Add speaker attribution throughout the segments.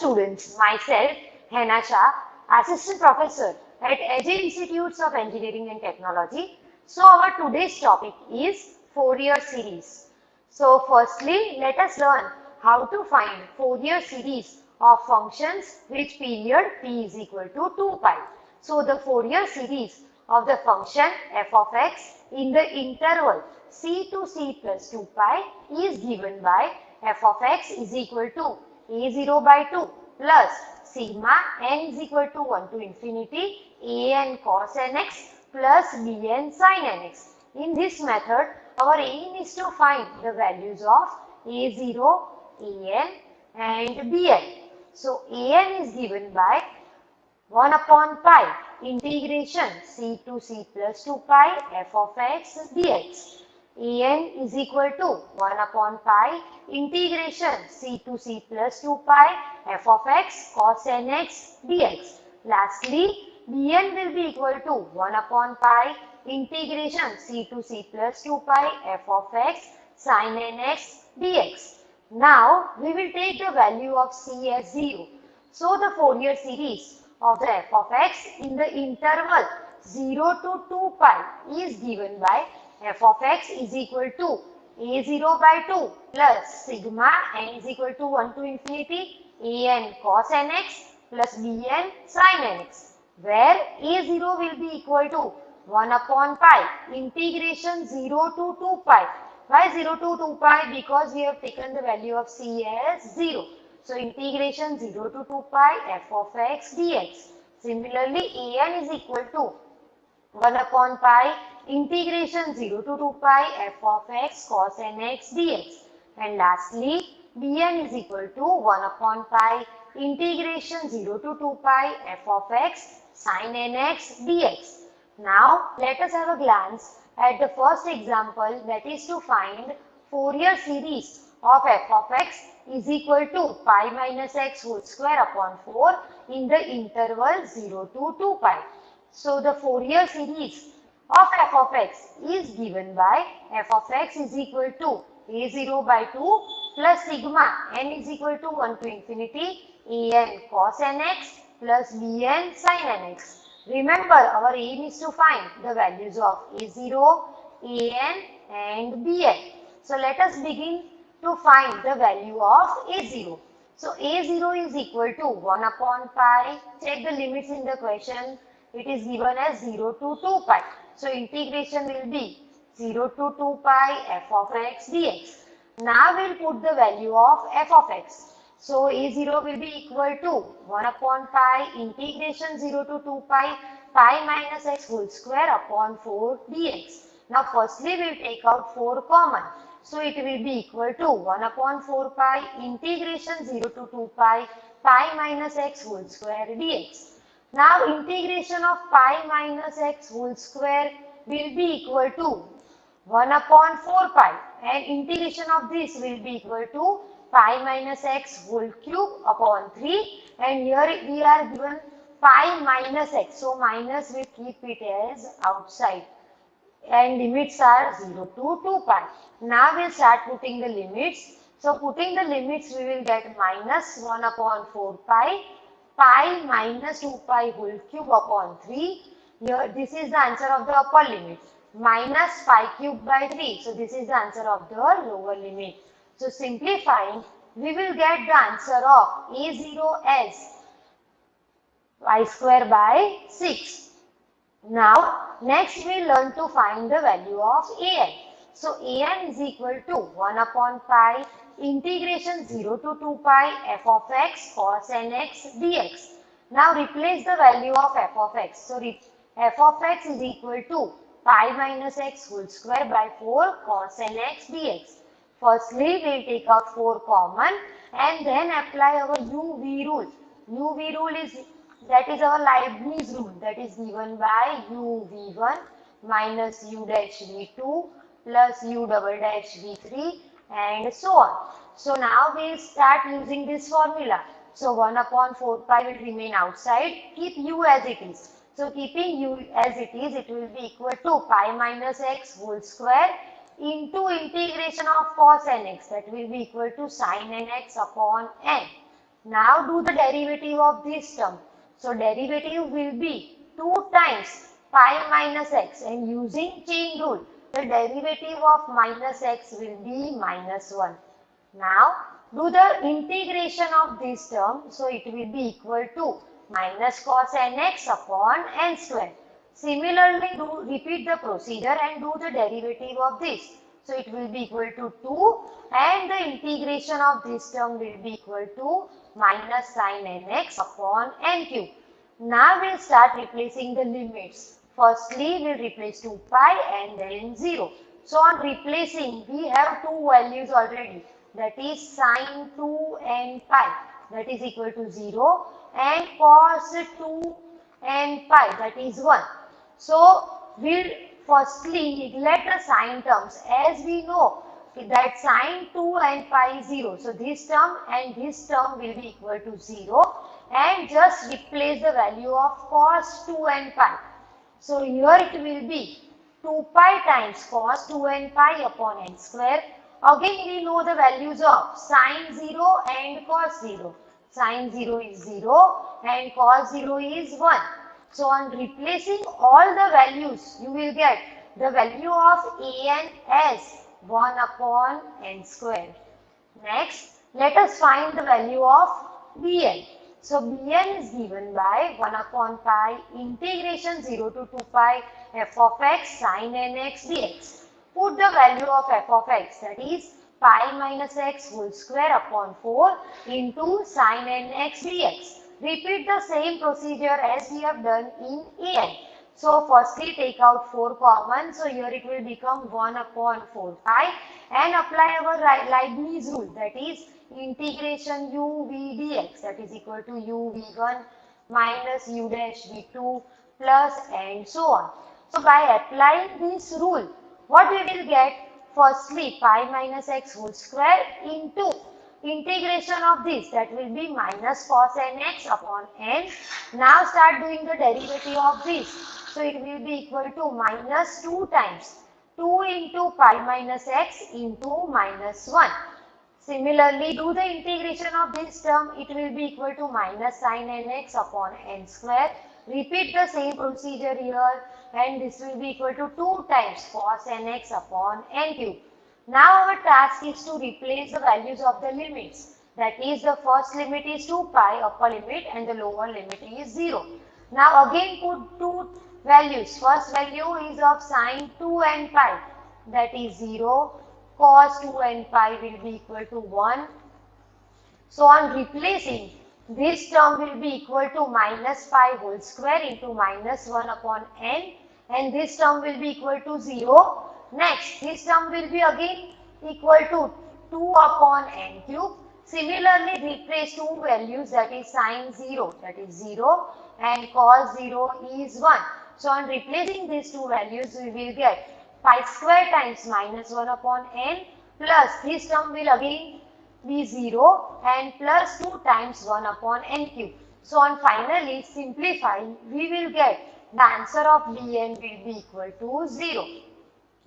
Speaker 1: students, myself, Hena Shah, Assistant Professor at Ajay Institutes of Engineering and Technology. So our today's topic is Fourier series. So firstly, let us learn how to find Fourier series of functions which period p is equal to 2 pi. So the Fourier series of the function f of x in the interval c to c plus 2 pi is given by f of x is equal to a0 by 2 plus sigma n is equal to 1 to infinity an cos nx plus bn sin nx. In this method, our aim is to find the values of a0, an and bn. So an is given by 1 upon pi integration c to c plus 2 pi f of x dx. An is equal to 1 upon pi integration c to c plus 2 pi f of x cos nx dx. Lastly, bn will be equal to 1 upon pi integration c to c plus 2 pi f of x sin nx dx. Now, we will take the value of c as 0. So, the Fourier series of the f of x in the interval 0 to 2 pi is given by f of x is equal to a0 by 2 plus sigma n is equal to 1 to infinity an cos nx plus bn sin nx, where a0 will be equal to 1 upon pi integration 0 to 2 pi. Why 0 to 2 pi? Because we have taken the value of c as 0. So, integration 0 to 2 pi f of x dx. Similarly, an is equal to 1 upon pi integration 0 to 2 pi f of x cos nx dx. And lastly, bn is equal to 1 upon pi integration 0 to 2 pi f of x sin nx dx. Now, let us have a glance at the first example, that is to find Fourier series of f of x is equal to pi minus x whole square upon 4 in the interval 0 to 2 pi. So, the Fourier series of f of x is given by f of x is equal to a0 by 2 plus sigma n is equal to 1 to infinity an cos nx plus bn sin nx. Remember, our aim is to find the values of a0, an and bn. So, let us begin to find the value of a0. So, a0 is equal to 1 upon pi. Check the limits in the question. It is given as 0 to 2 pi. So, integration will be 0 to 2 pi f of x dx. Now, we will put the value of f of x. So, a0 will be equal to 1 upon pi integration 0 to 2 pi minus x whole square upon 4 dx. Now, firstly, we will take out 4 common. So, it will be equal to 1 upon 4 pi integration 0 to 2 pi minus x whole square dx. Now, integration of pi minus x whole square will be equal to 1 upon 4 pi, and integration of this will be equal to pi minus x whole cube upon 3, and here we are given pi minus x. So, minus we keep it as outside, and limits are 0 to 2 pi. Now, we will start putting the limits. So, putting the limits, we will get minus 1 upon 4 pi minus 2 pi whole cube upon 3. Here, this is the answer of the upper limit. Minus pi cube by 3. So, this is the answer of the lower limit. So, simplifying, we will get the answer of a0 as pi square by 6. Now, next we learn to find the value of an. So, an is equal to 1 upon pi integration 0 to 2 pi f of x cos nx dx. Now, replace the value of f of x. So, f of x is equal to pi minus x whole square by 4 cos nx dx. Firstly, we will take out 4 common and then apply our UV rule. UV rule is, that is our Leibniz rule, that is given by uv1 minus u dash v2 plus u double dash v3 and so on. So, now we will start using this formula. So, 1 upon 4 pi will remain outside, keep u as it is. So, keeping u as it is, it will be equal to pi minus x whole square into integration of cos nx, that will be equal to sin nx upon n. Now do the derivative of this term. So derivative will be 2 times pi minus x, and using chain rule, the derivative of minus x will be minus 1. Now do the integration of this term. So it will be equal to minus cos nx upon n square. Similarly, repeat the procedure and do the derivative of this. So it will be equal to 2, and the integration of this term will be equal to minus sin nx upon n cube. Now we'll start replacing the limits. Firstly, we'll replace 2 pi and then 0. So on replacing, we have two values already. That is sin 2 n pi, that is equal to 0, and cos 2 n pi, that is 1. So we'll firstly neglect the sign terms, as we know that sin 2 and pi is 0. So this term and this term will be equal to 0, and just replace the value of cos 2 and pi. So here it will be 2 pi times cos 2 and pi upon n square. Again we know the values of sin 0 and cos 0. Sin 0 is 0 and cos 0 is 1. So on replacing all the values, you will get the value of an as 1 upon n square. Next, let us find the value of bn. So bn is given by 1 upon pi integration 0 to 2 pi f of x sin nx dx. Put the value of f of x, that is pi minus x whole square upon 4 into sin nx dx. Repeat the same procedure as we have done in an. So firstly take out 4 common, so here it will become 1 upon 4 pi, and apply our Leibniz rule, that is integration u v dx, that is equal to u v1 minus u dash v2 plus and so on. So by applying this rule, what we will get? Firstly pi minus x whole square into integration of this, that will be minus cos nx upon n. Now start doing the derivative of this. So it will be equal to minus 2 times 2 into pi minus x into minus 1. Similarly, do the integration of this term, it will be equal to minus sin nx upon n square. Repeat the same procedure here, and this will be equal to 2 times cos nx upon n cube. Now our task is to replace the values of the limits. That is, the first limit is 2 pi upper limit and the lower limit is 0. Now again put two values. First value is of sin 2 and pi, that is 0. Cos 2 and pi will be equal to 1. So on replacing, this term will be equal to minus pi whole square into minus 1 upon n, and this term will be equal to 0. Next, this term will be again equal to 2 upon n cube. Similarly, replace two values, that is sin 0, that is 0, and cos 0 is 1. So on replacing these two values, we will get pi square times minus 1 upon n, plus this term will again be 0, and plus 2 times 1 upon n cube. So on finally simplifying, we will get the answer of bn will be equal to 0.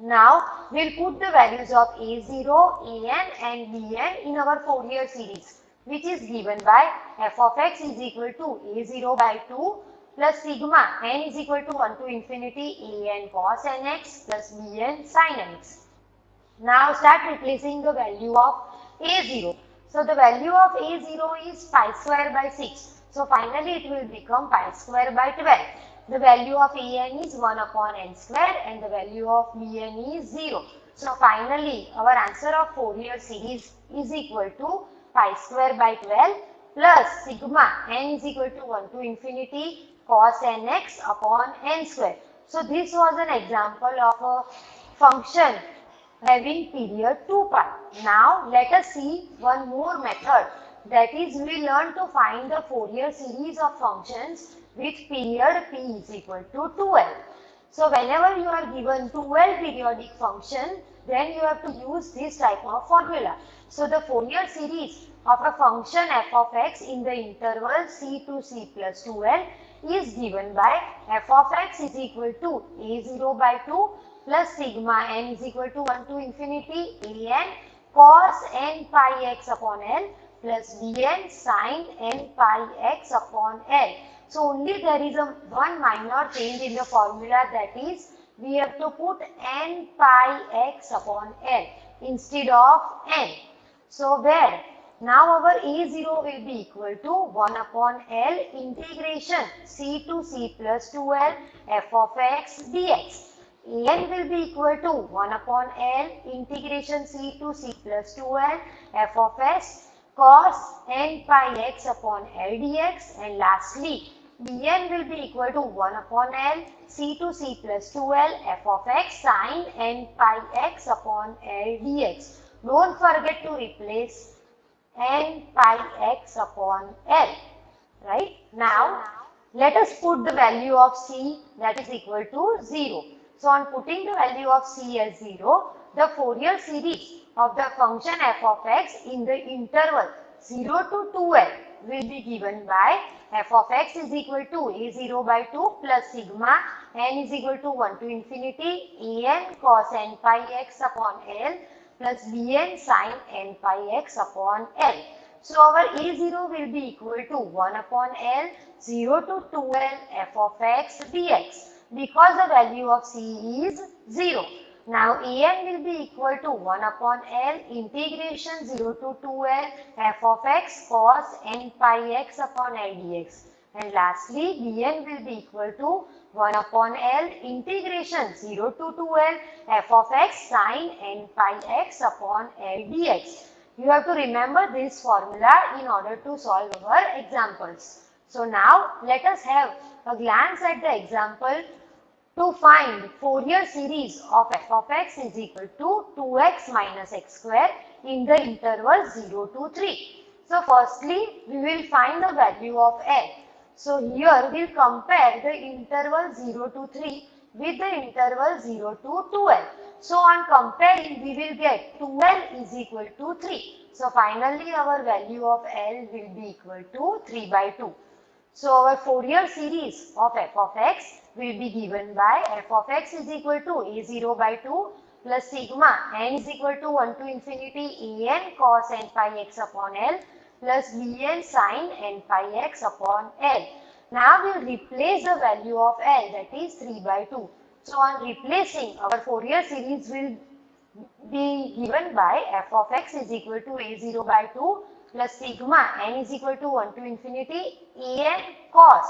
Speaker 1: Now we will put the values of a0, an and bn in our Fourier series, which is given by f of x is equal to a0 by 2 plus sigma n is equal to 1 to infinity an cos nx plus bn sin nx. Now start replacing the value of a0. So the value of a0 is pi square by 6. So finally it will become pi square by 12. The value of an is 1 upon n square and the value of bn is 0. So finally our answer of Fourier series is equal to pi square by 12 plus sigma n is equal to 1 to infinity cos nx upon n square. So this was an example of a function having period 2 pi. Now let us see one more method, that is we learn to find the Fourier series of functions with period p is equal to 2l. So whenever you are given 2l periodic function, then you have to use this type of formula. So the Fourier series of a function f of x in the interval c to c plus 2l is given by f of x is equal to a0 by 2 plus sigma n is equal to 1 to infinity an cos n pi x upon l plus Bn sin n pi x upon L. So only there is one minor change in the formula, that is we have to put n pi x upon L instead of n. So where now our A0 will be equal to 1 upon L integration c to c plus 2L f of x dx. An will be equal to 1 upon L integration c to c plus 2L f of s cos n pi x upon L dx, and lastly Bn will be equal to 1 upon L c to c plus 2L f of x sin n pi x upon L dx. Don't forget to replace n pi x upon L. Right? Now, let us put the value of c, that is equal to 0. So, on putting the value of c as 0, the Fourier series of the function f of x in the interval 0 to 2L will be given by f of x is equal to a0 by 2 plus sigma n is equal to 1 to infinity an cos n pi x upon L plus Bn sin n pi x upon L. So our A0 will be equal to 1 upon L 0 to 2L f of x dx, because the value of c is 0. Now An will be equal to 1 upon L integration 0 to 2L f of x cos n pi x upon L dx. And lastly, Bn will be equal to 1 upon L integration 0 to 2L f of x sin n pi x upon L dx. You have to remember this formula in order to solve our examples. So now let us have a glance at the example to find Fourier series of f of x is equal to 2x minus x square in the interval 0 to 3. So firstly, we will find the value of L. So here we will compare the interval 0 to 3 with the interval 0 to 2L. So on comparing, we will get 2L is equal to 3. So finally our value of L will be equal to 3 by 2. So our Fourier series of f of x will be given by f of x is equal to a0 by 2 plus sigma n is equal to 1 to infinity an cos n pi x upon L plus Bn sin n pi x upon L. Now we will replace the value of L, that is 3 by 2. So on replacing, our Fourier series will be given by f of x is equal to a0 by 2 plus sigma n is equal to 1 to infinity an cos.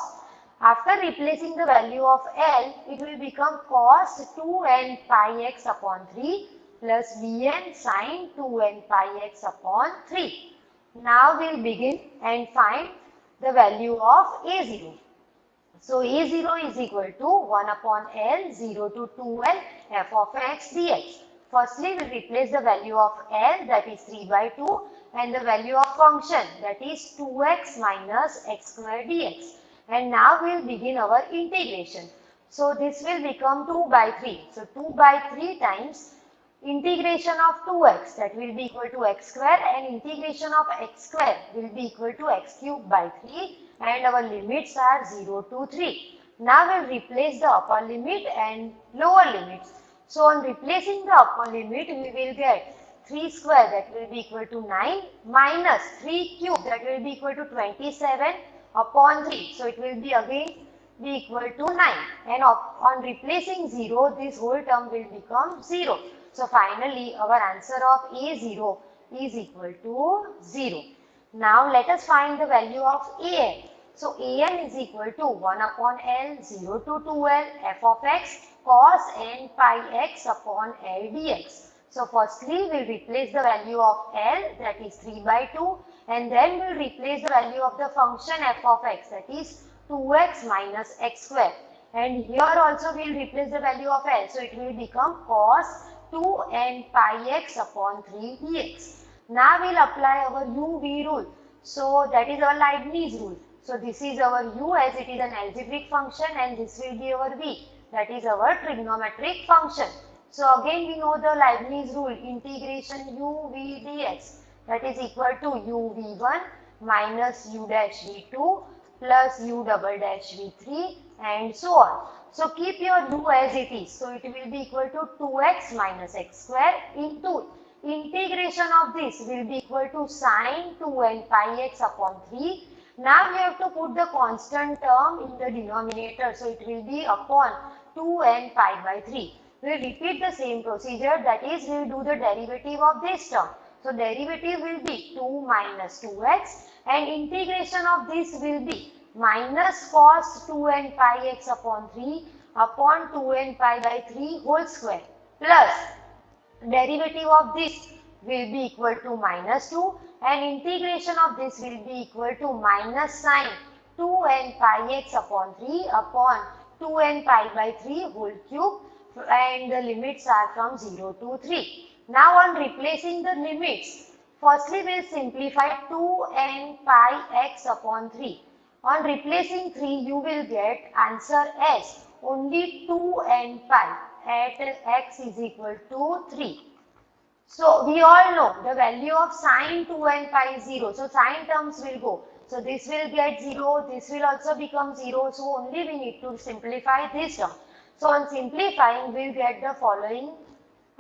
Speaker 1: After replacing the value of L, it will become cos 2n pi x upon 3 plus Bn sin 2n pi x upon 3. Now we will begin and find the value of A0. So A0 is equal to 1 upon L 0 to 2L f of x dx. Firstly, we will replace the value of L, that is 3 by 2, and the value of function, that is 2x minus x square dx. And now we will begin our integration. So this will become 2 by 3. So 2 by 3 times integration of 2x, that will be equal to x square, and integration of x square will be equal to x cube by 3, and our limits are 0 to 3. Now we will replace the upper limit and lower limits. So on replacing the upper limit, we will get 3 square, that will be equal to 9, minus 3 cube, that will be equal to 27 upon 3. So it will be again be equal to 9, and on replacing 0, this whole term will become 0. So finally our answer of A0 is equal to 0. Now let us find the value of An. So An is equal to 1 upon L 0 to 2L f of x cos n pi x upon L dx. So firstly we will replace the value of L, that is 3 by 2, and then we will replace the value of the function f of x, that is 2x minus x square. And here also we will replace the value of L. So it will become cos 2n pi x upon 3 dx. Now we will apply our u-v rule. So that is our Leibniz rule. So this is our u as it is an algebraic function, and this will be our v, that is our trigonometric function. So again we know the Leibniz rule, integration u v dx, that is equal to u v1 minus u dash v2 plus u double dash v3 and so on. So keep your u as it is. So it will be equal to 2x minus x square into integration of this will be equal to sine 2n pi x upon 3. Now we have to put the constant term in the denominator, so it will be upon 2n pi by 3. We will repeat the same procedure, that is we will do the derivative of this term. So derivative will be 2 minus 2x and integration of this will be minus cos 2n pi x upon 3 upon 2n pi by 3 whole square plus derivative of this will be equal to minus 2 and integration of this will be equal to minus sine 2n pi x upon 3 upon 2n pi by 3 whole cube, and the limits are from 0 to 3. Now on replacing the limits, firstly we will simplify 2n pi x upon 3. On replacing 3 you will get answer as only 2n pi at x is equal to 3. So we all know the value of sine 2n pi is 0. So sine terms will go. So this will get 0, this will also become 0. So only we need to simplify this term. So on simplifying we will get the following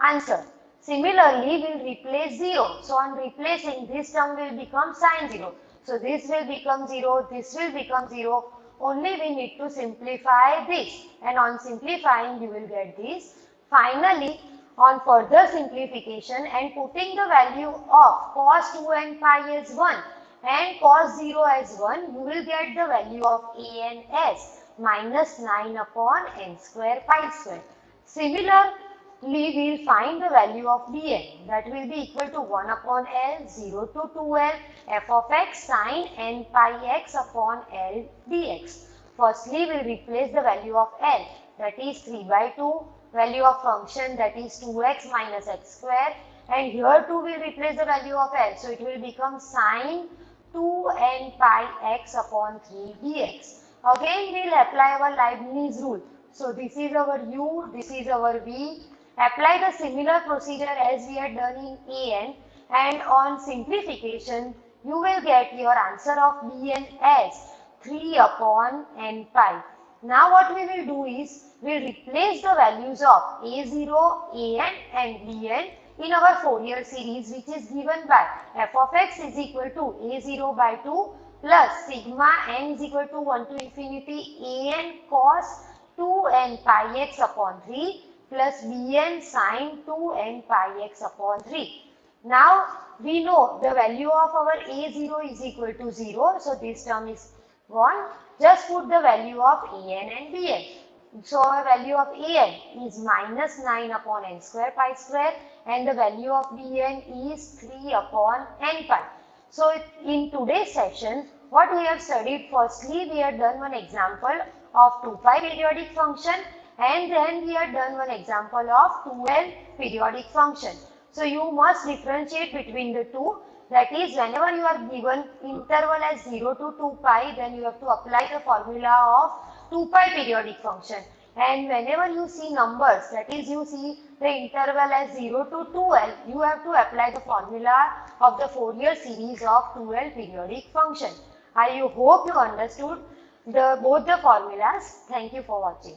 Speaker 1: answer. Similarly, we will replace 0. So on replacing, this term will become sine 0. So this will become 0, this will become 0. Only we need to simplify this, and on simplifying you will get this. Finally, on further simplification and putting the value of cos 2n pi as 1 and cos 0 as 1, you will get the value of an as minus 9 upon n square pi square. Similarly, we will find the value of dn, that will be equal to 1 upon L 0 to 2L f of x sine n pi x upon L dx. Firstly, we will replace the value of L, that is 3 by 2, value of function, that is 2x minus x square, and here too we will replace the value of L, so it will become sine 2n pi x upon 3 dx. Again we will apply our Leibniz rule. So this is our u, this is our v. Apply the similar procedure as we had done in an, and on simplification you will get your answer of bn as 3 upon n pi. Now what we will do is we will replace the values of a0, an and bn in our Fourier series, which is given by f of x is equal to a0 by 2 plus sigma n is equal to 1 to infinity an cos 2n pi x upon 3 plus bn sine 2n pi x upon 3. Now we know the value of our a0 is equal to 0, so this term is gone. Just put the value of an and bn. So our value of an is minus 9 upon n square pi square, and the value of bn is 3 upon n pi. So in today's session, what we have studied, firstly we have done one example of 2 pi periodic function, and then we have done one example of 2L periodic function. So you must differentiate between the two, that is whenever you are given interval as 0 to 2 pi, then you have to apply the formula of 2 pi periodic function, and whenever you see numbers, that is you see the interval as 0 to 2L, you have to apply the formula of the Fourier series of 2L periodic function. I hope you understood both the formulas. Thank you for watching.